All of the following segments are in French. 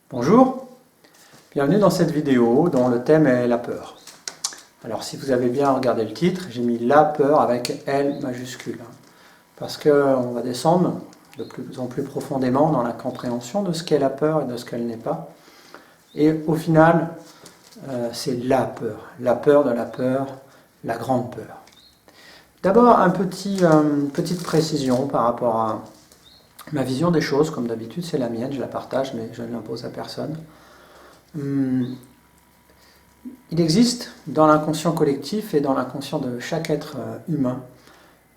Bonjour, bienvenue dans cette vidéo dont le thème est la peur. Alors si vous avez bien regardé le titre, j'ai mis la peur avec L majuscule. Parce qu'on va descendre de plus en plus profondément dans la compréhension de ce qu'est la peur et de ce qu'elle n'est pas. Et au final, c'est la peur de la peur, la grande peur. D'abord, une petite précision par rapport à ma vision des choses. Comme d'habitude, c'est la mienne, je la partage, mais je ne l'impose à personne. Il existe dans l'inconscient collectif et dans l'inconscient de chaque être humain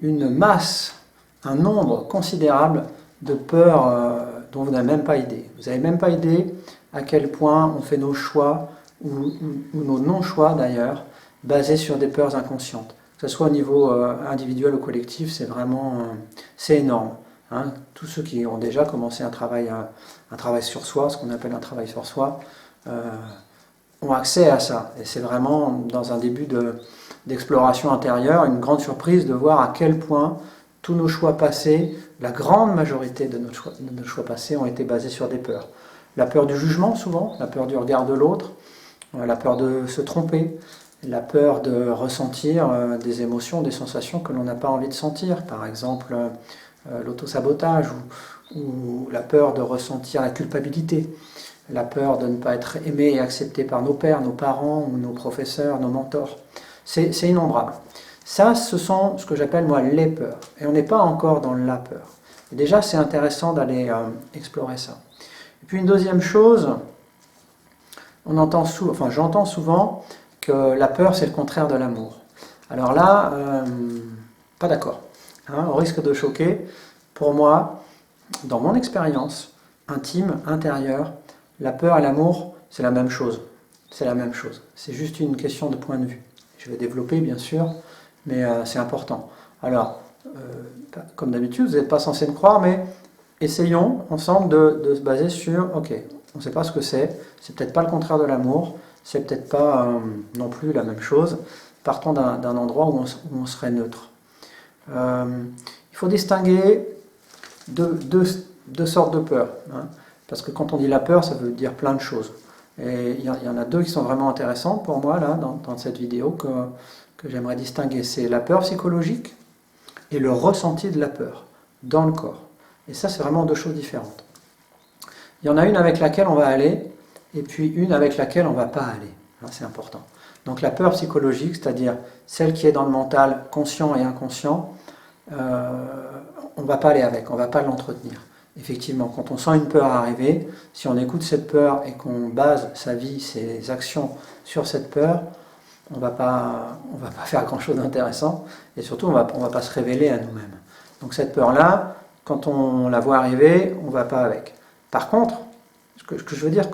une masse, un nombre considérable de peurs dont vous n'avez même pas idée. Vous n'avez même pas idée à quel point on fait nos choix, ou nos non-choix d'ailleurs, basés sur des peurs inconscientes. Que ce soit au niveau individuel ou collectif, c'est énorme. Hein. Tous ceux qui ont déjà commencé un travail sur soi, ce qu'on appelle un travail sur soi, ont accès à ça. Et c'est vraiment dans un début d'exploration intérieure, une grande surprise de voir à quel point tous nos choix passés, la grande majorité de nos choix passés ont été basés sur des peurs. La peur du jugement souvent, la peur du regard de l'autre, la peur de se tromper, la peur de ressentir des émotions, des sensations que l'on n'a pas envie de sentir, par exemple l'autosabotage ou la peur de ressentir la culpabilité, la peur de ne pas être aimé et accepté par nos pères, nos parents ou nos professeurs, nos mentors. C'est innombrable. Ça, ce sont ce que j'appelle moi les peurs. Et on n'est pas encore dans la peur. Et déjà, c'est intéressant d'aller explorer ça. Et puis une deuxième chose, j'entends souvent que la peur, c'est le contraire de l'amour. Alors là, pas d'accord. Hein, au risque de choquer, pour moi, dans mon expérience intime, intérieure, la peur et l'amour, c'est la même chose. C'est la même chose. C'est juste une question de point de vue. Je vais développer, bien sûr, mais c'est important. Alors, comme d'habitude, vous n'êtes pas censé me croire, mais essayons ensemble de se baser sur, ok, on ne sait pas ce que c'est peut-être pas le contraire de l'amour, c'est peut-être pas non plus la même chose. Partons d'un endroit où on serait neutre. Il faut distinguer deux sortes de peurs. Hein, parce que quand on dit la peur, ça veut dire plein de choses. Et il y en a deux qui sont vraiment intéressantes pour moi, là, dans cette vidéo, que j'aimerais distinguer. C'est la peur psychologique et le ressenti de la peur dans le corps. Et ça, c'est vraiment deux choses différentes. Il y en a une avec laquelle on va aller, et puis une avec laquelle on ne va pas aller. Hein, c'est important. Donc la peur psychologique, c'est-à-dire celle qui est dans le mental conscient et inconscient, on ne va pas aller avec, on ne va pas l'entretenir. Effectivement, quand on sent une peur arriver, si on écoute cette peur et qu'on base sa vie, ses actions sur cette peur, on ne va pas faire grand-chose d'intéressant, et surtout on va pas se révéler à nous-mêmes. Donc cette peur-là, quand on la voit arriver, on ne va pas avec. Par contre, ce que je veux dire,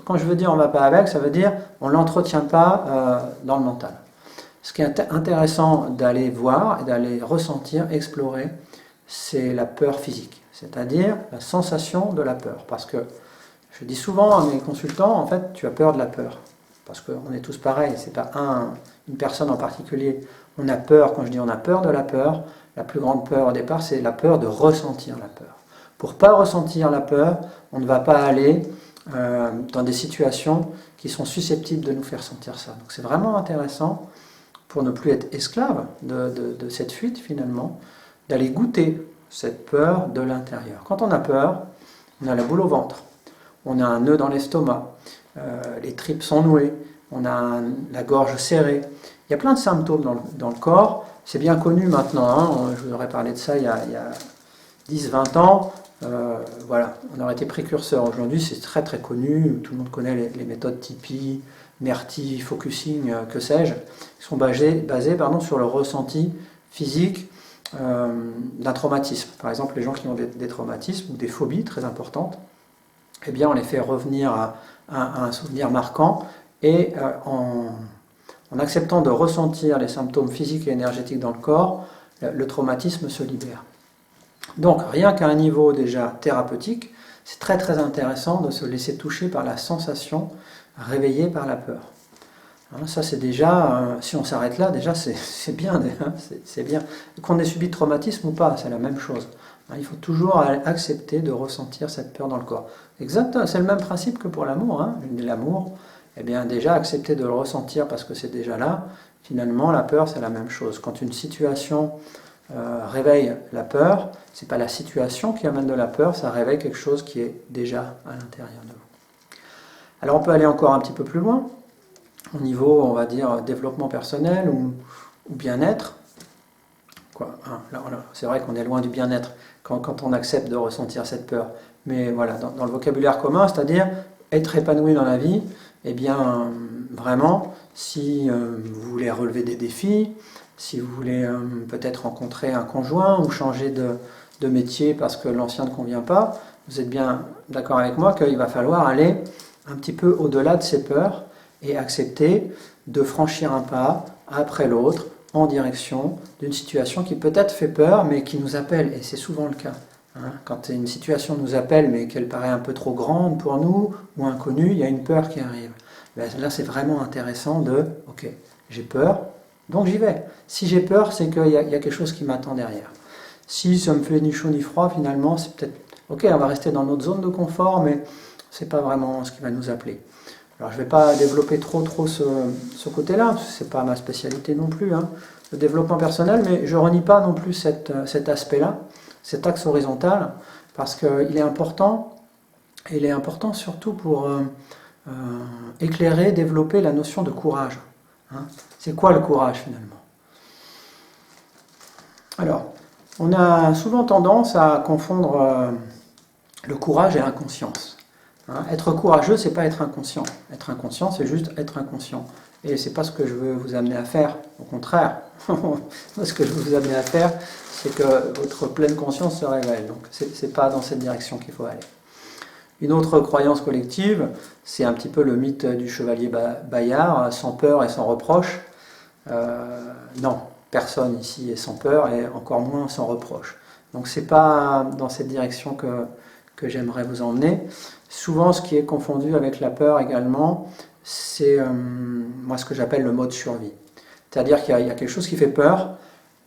quand je veux dire on ne va pas avec, ça veut dire on ne l'entretient pas dans le mental. Ce qui est intéressant d'aller voir et d'aller ressentir, explorer, c'est la peur physique, c'est-à-dire la sensation de la peur. Parce que je dis souvent à mes consultants, en fait, tu as peur de la peur. Parce qu'on est tous pareils, c'est pas une personne en particulier. On a peur, quand je dis on a peur de la peur, la plus grande peur au départ, c'est la peur de ressentir la peur. Pour ne pas ressentir la peur, on ne va pas aller dans des situations qui sont susceptibles de nous faire sentir ça. Donc c'est vraiment intéressant, pour ne plus être esclave de cette fuite finalement, d'aller goûter cette peur de l'intérieur. Quand on a peur, on a la boule au ventre, on a un nœud dans l'estomac, les tripes sont nouées, on a la gorge serrée. Il y a plein de symptômes dans le corps, c'est bien connu maintenant, hein. Je vous aurais parlé de ça il y a 10-20 ans, voilà, on aurait été précurseur. Aujourd'hui, c'est très très connu, tout le monde connaît les méthodes Tipeee, NERTI, Focusing, que sais-je, qui sont basées sur le ressenti physique d'un traumatisme. Par exemple, les gens qui ont des traumatismes ou des phobies très importantes, eh bien, on les fait revenir à un souvenir marquant et en acceptant de ressentir les symptômes physiques et énergétiques dans le corps, le traumatisme se libère. Donc, rien qu'à un niveau déjà thérapeutique, c'est très très intéressant de se laisser toucher par la sensation réveillée par la peur. Hein, ça c'est déjà, si on s'arrête là, déjà c'est bien, c'est bien. Qu'on ait subi de traumatisme ou pas, c'est la même chose. Il faut toujours accepter de ressentir cette peur dans le corps. Exact, c'est le même principe que pour l'amour. L'amour, eh bien déjà accepter de le ressentir parce que c'est déjà là. Finalement, la peur, c'est la même chose. Quand une situation réveille la peur, c'est pas la situation qui amène de la peur, ça réveille quelque chose qui est déjà à l'intérieur de vous. Alors on peut aller encore un petit peu plus loin, au niveau, on va dire, développement personnel ou bien-être. Là, c'est vrai qu'on est loin du bien-être quand on accepte de ressentir cette peur. Mais voilà, dans le vocabulaire commun, c'est-à-dire être épanoui dans la vie, eh bien, vraiment, si vous voulez relever des défis, si vous voulez peut-être rencontrer un conjoint ou changer de métier parce que l'ancien ne convient pas, vous êtes bien d'accord avec moi qu'il va falloir aller un petit peu au-delà de ces peurs et accepter de franchir un pas après l'autre en direction d'une situation qui peut-être fait peur mais qui nous appelle, et c'est souvent le cas. Quand une situation nous appelle mais qu'elle paraît un peu trop grande pour nous ou inconnue, il y a une peur qui arrive. Là c'est vraiment intéressant de, ok, j'ai peur, donc j'y vais. Si j'ai peur, c'est qu'il y a quelque chose qui m'attend derrière. Si ça me fait ni chaud ni froid, finalement, c'est peut-être, ok, on va rester dans notre zone de confort, mais c'est pas vraiment ce qui va nous appeler. Alors je ne vais pas développer trop ce côté-là, c'est pas ma spécialité non plus, le développement personnel, mais je ne renie pas non plus cet aspect-là, cet axe horizontal, parce qu'il est important, et il est important surtout pour éclairer, développer la notion de courage. C'est quoi le courage finalement? Alors, on a souvent tendance à confondre le courage et l'inconscience. Être courageux, c'est pas être inconscient. Être inconscient, c'est juste être inconscient. Et c'est pas ce que je veux vous amener à faire. Au contraire, ce que je veux vous amener à faire, c'est que votre pleine conscience se révèle. Donc, c'est pas dans cette direction qu'il faut aller. Une autre croyance collective, c'est un petit peu le mythe du chevalier Bayard, sans peur et sans reproche. Non, personne ici est sans peur et encore moins sans reproche. Donc c'est pas dans cette direction que j'aimerais vous emmener. Souvent, ce qui est confondu avec la peur également, c'est moi ce que j'appelle le mode survie. C'est-à-dire qu'il y a quelque chose qui fait peur,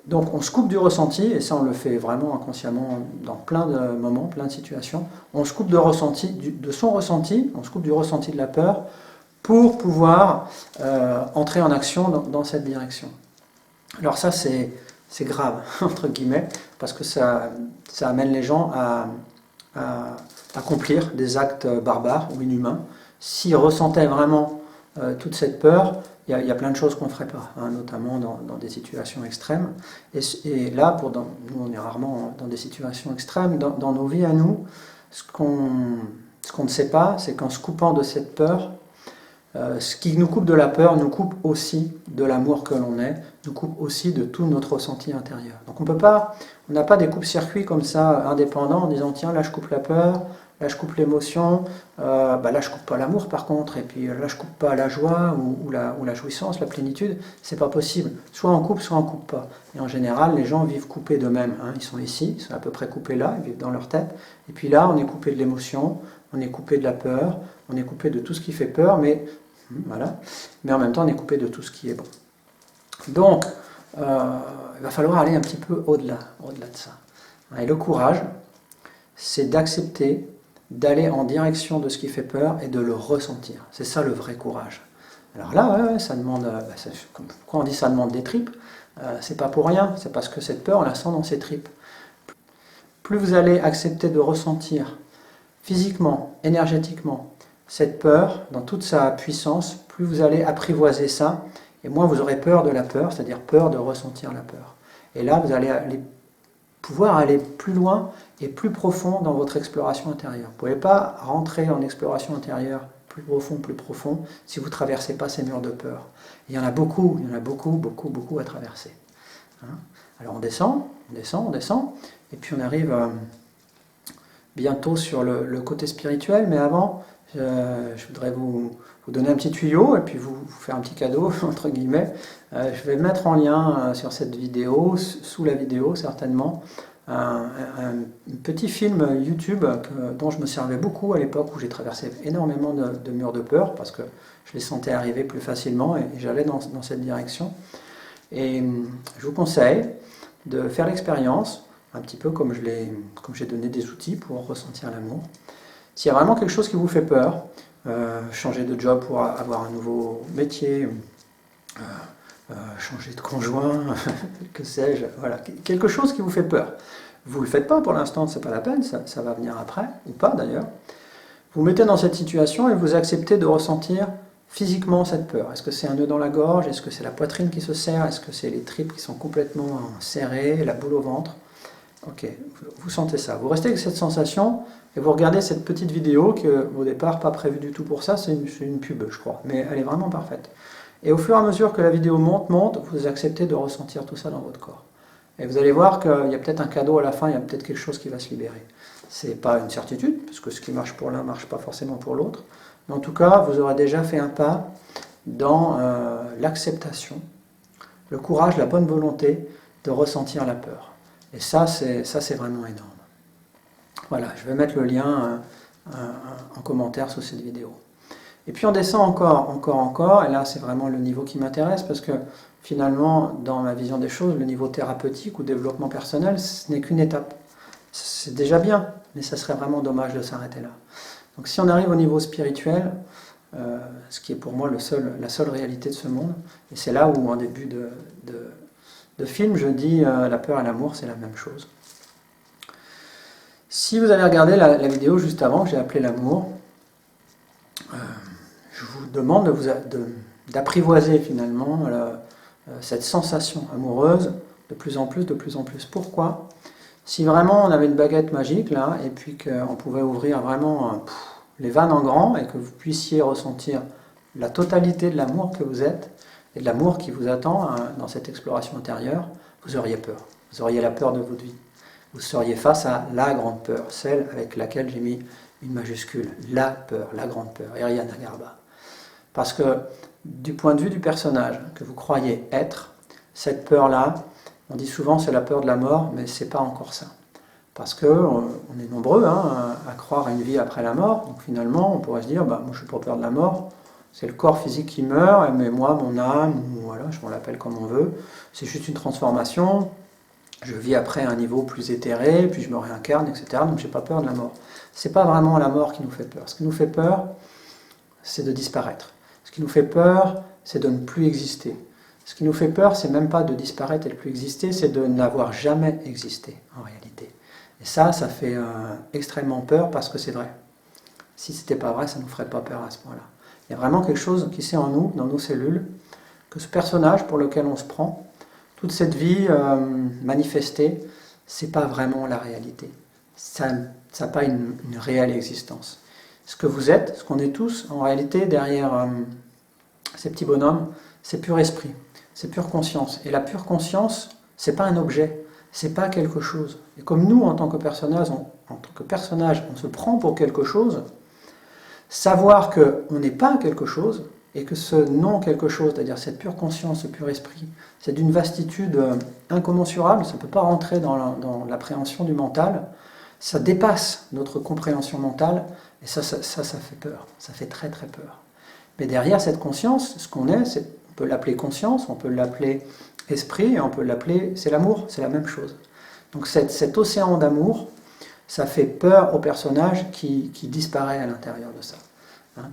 donc on se coupe du ressenti, et ça on le fait vraiment inconsciemment dans plein de moments, plein de situations. On se coupe de son ressenti, on se coupe du ressenti de la peur pour pouvoir entrer en action dans cette direction. Alors ça c'est grave, entre guillemets, parce que ça amène les gens à accomplir des actes barbares ou inhumains. S'ils ressentaient vraiment toute cette peur, il y a plein de choses qu'on ne ferait pas, notamment dans des situations extrêmes. Et là, nous on est rarement dans des situations extrêmes. Dans nos vies à nous, ce qu'on ne sait pas, c'est qu'en se coupant de cette peur, ce qui nous coupe de la peur nous coupe aussi de l'amour que l'on est, nous coupe aussi de tout notre ressenti intérieur. Donc on n'a pas des coupes-circuits comme ça indépendants en disant tiens là je coupe la peur, là je coupe l'émotion, là je coupe pas l'amour par contre, et puis là je coupe pas la joie ou la jouissance, la plénitude, c'est pas possible. Soit on coupe, soit on coupe pas. Et en général les gens vivent coupés d'eux-mêmes, ils sont ici, ils sont à peu près coupés là, ils vivent dans leur tête, et puis là on est coupé de l'émotion, on est coupé de la peur, on est coupé de tout ce qui fait peur, mais en même temps on est coupé de tout ce qui est bon. Donc, il va falloir aller un petit peu au-delà de ça. Et le courage, c'est d'accepter d'aller en direction de ce qui fait peur et de le ressentir. C'est ça le vrai courage. Alors là, ça demande, pourquoi on dit ça demande des tripes, c'est pas pour rien, c'est parce que cette peur, on la sent dans ses tripes. Plus vous allez accepter de ressentir physiquement, énergétiquement, cette peur, dans toute sa puissance, plus vous allez apprivoiser ça, et moins vous aurez peur de la peur, c'est-à-dire peur de ressentir la peur. Et là, vous allez pouvoir aller plus loin et plus profond dans votre exploration intérieure. Vous ne pouvez pas rentrer en exploration intérieure plus profond, si vous ne traversez pas ces murs de peur. Et il y en a beaucoup à traverser. Alors on descend, et puis on arrive bientôt sur le côté spirituel, mais avant, je voudrais vous donner un petit tuyau et puis vous faire un petit cadeau, entre guillemets. Je vais mettre en lien sur cette vidéo, sous la vidéo certainement, un petit film YouTube dont je me servais beaucoup à l'époque où j'ai traversé énormément de murs de peur parce que je les sentais arriver plus facilement et j'allais dans cette direction. Et je vous conseille de faire l'expérience un petit peu comme j'ai donné des outils pour ressentir l'amour. S'il y a vraiment quelque chose qui vous fait peur, changer de job pour avoir un nouveau métier, changer de conjoint, que sais-je, voilà, quelque chose qui vous fait peur. Vous ne le faites pas pour l'instant, c'est pas la peine, ça va venir après, ou pas d'ailleurs. Vous mettez dans cette situation et vous acceptez de ressentir physiquement cette peur. Est-ce que c'est un nœud dans la gorge? Est-ce que c'est la poitrine qui se serre? Est-ce que c'est les tripes qui sont complètement serrées, la boule au ventre? Ok, vous sentez ça. Vous restez avec cette sensation et vous regardez cette petite vidéo qui, au départ, pas prévue du tout pour ça, c'est une pub, je crois, mais elle est vraiment parfaite. Et au fur et à mesure que la vidéo monte, vous acceptez de ressentir tout ça dans votre corps. Et vous allez voir qu'il y a peut-être un cadeau à la fin, il y a peut-être quelque chose qui va se libérer. Ce n'est pas une certitude, parce que ce qui marche pour l'un ne marche pas forcément pour l'autre. Mais en tout cas, vous aurez déjà fait un pas dans l'acceptation, le courage, la bonne volonté de ressentir la peur. Et ça, c'est vraiment énorme. Voilà, je vais mettre le lien en commentaire sous cette vidéo. Et puis on descend encore, et là c'est vraiment le niveau qui m'intéresse, parce que finalement, dans ma vision des choses, le niveau thérapeutique ou développement personnel, ce n'est qu'une étape. C'est déjà bien, mais ça serait vraiment dommage de s'arrêter là. Donc si on arrive au niveau spirituel, ce qui est pour moi la seule réalité de ce monde, et c'est là où en début de film, je dis la peur et l'amour, c'est la même chose. Si vous avez regardé la vidéo juste avant, que j'ai appelée l'amour, je vous demande d'apprivoiser finalement cette sensation amoureuse de plus en plus. Pourquoi? Si vraiment on avait une baguette magique là, et puis qu'on pouvait ouvrir vraiment les vannes en grand, et que vous puissiez ressentir la totalité de l'amour que vous êtes, et de l'amour qui vous attend dans cette exploration intérieure, vous auriez peur. Vous auriez la peur de votre vie. Vous seriez face à la grande peur, celle avec laquelle j'ai mis une majuscule, la peur, la grande peur, Eriana Garba. Parce que du point de vue du personnage que vous croyez être, cette peur-là, on dit souvent c'est la peur de la mort, mais c'est pas encore ça. Parce qu'on est nombreux à croire à une vie après la mort, donc finalement on pourrait se dire, moi je n'ai pas peur de la mort, c'est le corps physique qui meurt, mais moi mon âme, voilà, on l'appelle comme on veut, c'est juste une transformation, je vis après à un niveau plus éthéré, puis je me réincarne, etc. Donc je n'ai pas peur de la mort. Ce n'est pas vraiment la mort qui nous fait peur. Ce qui nous fait peur, c'est de disparaître. Ce qui nous fait peur, c'est de ne plus exister. Ce qui nous fait peur, c'est même pas de disparaître et de ne plus exister, c'est de n'avoir jamais existé, en réalité. Et ça fait extrêmement peur parce que c'est vrai. Si ce n'était pas vrai, ça ne nous ferait pas peur à ce point-là. Il y a vraiment quelque chose qui c'est en nous, dans nos cellules, que ce personnage pour lequel on se prend, toute cette vie manifestée, c'est pas vraiment la réalité. Ça n'a pas une réelle existence. Ce que vous êtes, ce qu'on est tous, en réalité, derrière ces petits bonhommes, c'est pur esprit, c'est pure conscience. Et la pure conscience, c'est pas un objet, c'est pas quelque chose. Et comme nous, en tant que personnage, on se prend pour quelque chose, savoir qu'on n'est pas quelque chose, et que ce non quelque chose, c'est-à-dire cette pure conscience, ce pur esprit, c'est d'une vastitude incommensurable, ça ne peut pas rentrer dans l'appréhension du mental, ça dépasse notre compréhension mentale, et ça fait peur, ça fait très très peur. Mais derrière cette conscience, ce qu'on est, on peut l'appeler conscience, on peut l'appeler esprit, et on peut l'appeler, c'est l'amour, c'est la même chose. Donc cet océan d'amour, ça fait peur au personnage qui disparaît à l'intérieur de ça.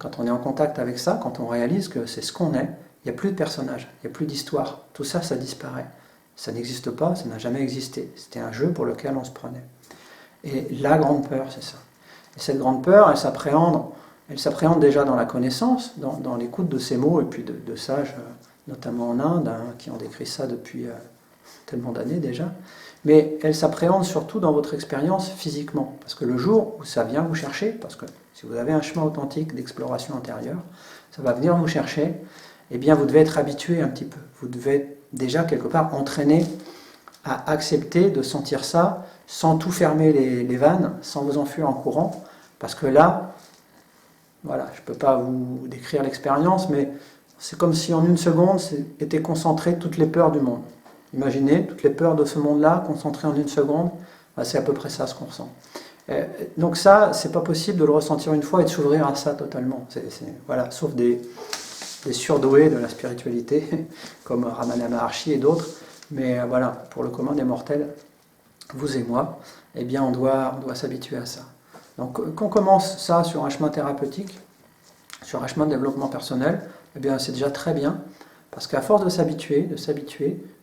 Quand on est en contact avec ça, quand on réalise que c'est ce qu'on est, il n'y a plus de personnage, il n'y a plus d'histoire. Tout ça, ça disparaît. Ça n'existe pas, ça n'a jamais existé. C'était un jeu pour lequel on se prenait. Et la grande peur, c'est ça. Et cette grande peur, elle s'appréhende déjà dans la connaissance, dans l'écoute de ces mots, et puis de sages, notamment en Inde, qui ont décrit ça depuis tellement d'années déjà. Mais elle s'appréhende surtout dans votre expérience physiquement. Parce que le jour où ça vient vous chercher, parce que si vous avez un chemin authentique d'exploration intérieure, ça va venir vous chercher, eh bien vous devez être habitué un petit peu. Vous devez être déjà quelque part entraîné à accepter de sentir ça sans tout fermer les vannes, sans vous enfuir en courant. Parce que là, voilà, je ne peux pas vous décrire l'expérience, mais c'est comme si en une seconde étaient concentrées toutes les peurs du monde. Imaginez toutes les peurs de ce monde-là concentrées en une seconde, c'est à peu près ça ce qu'on ressent. Donc ça, c'est pas possible de le ressentir une fois et de s'ouvrir à ça totalement. Voilà, sauf des surdoués de la spiritualité, comme Ramana Maharshi et d'autres. Mais voilà, pour le commun des mortels, vous et moi, eh bien on doit s'habituer à ça. Donc qu'on commence ça sur un chemin thérapeutique, sur un chemin de développement personnel, eh bien c'est déjà très bien, parce qu'à force de s'habituer,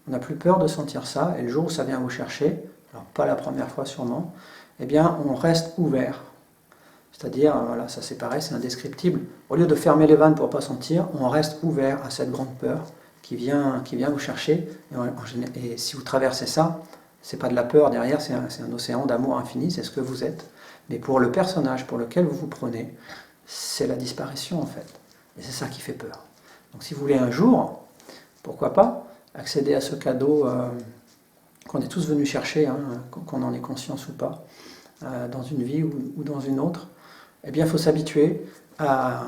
on n'a plus peur de sentir ça, et le jour où ça vient vous chercher, alors pas la première fois sûrement, eh bien on reste ouvert. C'est-à-dire, voilà, ça c'est pareil, c'est indescriptible. Au lieu de fermer les vannes pour ne pas sentir, on reste ouvert à cette grande peur qui vient vous chercher. Et si vous traversez ça, c'est pas de la peur derrière, c'est un océan d'amour infini, c'est ce que vous êtes. Mais pour le personnage pour lequel vous vous prenez, c'est la disparition en fait. Et c'est ça qui fait peur. Donc si vous voulez un jour, pourquoi pas, accéder à ce cadeau qu'on est tous venus chercher, hein, qu'on en ait conscience ou pas, dans une vie ou dans une autre, eh bien il faut s'habituer à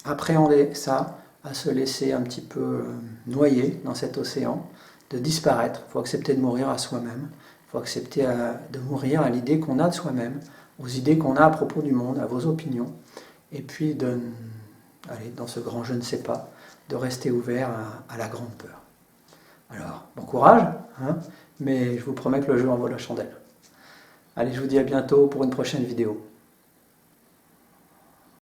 appréhender ça, à se laisser un petit peu noyer dans cet océan, de disparaître. Il faut accepter de mourir à soi-même, il faut accepter de mourir à l'idée qu'on a de soi-même, aux idées qu'on a à propos du monde, à vos opinions, et puis aller dans ce grand je ne sais pas, de rester ouvert à la grande peur. Alors, bon courage, hein, mais je vous promets que le jeu en vaut la chandelle. Allez, je vous dis à bientôt pour une prochaine vidéo.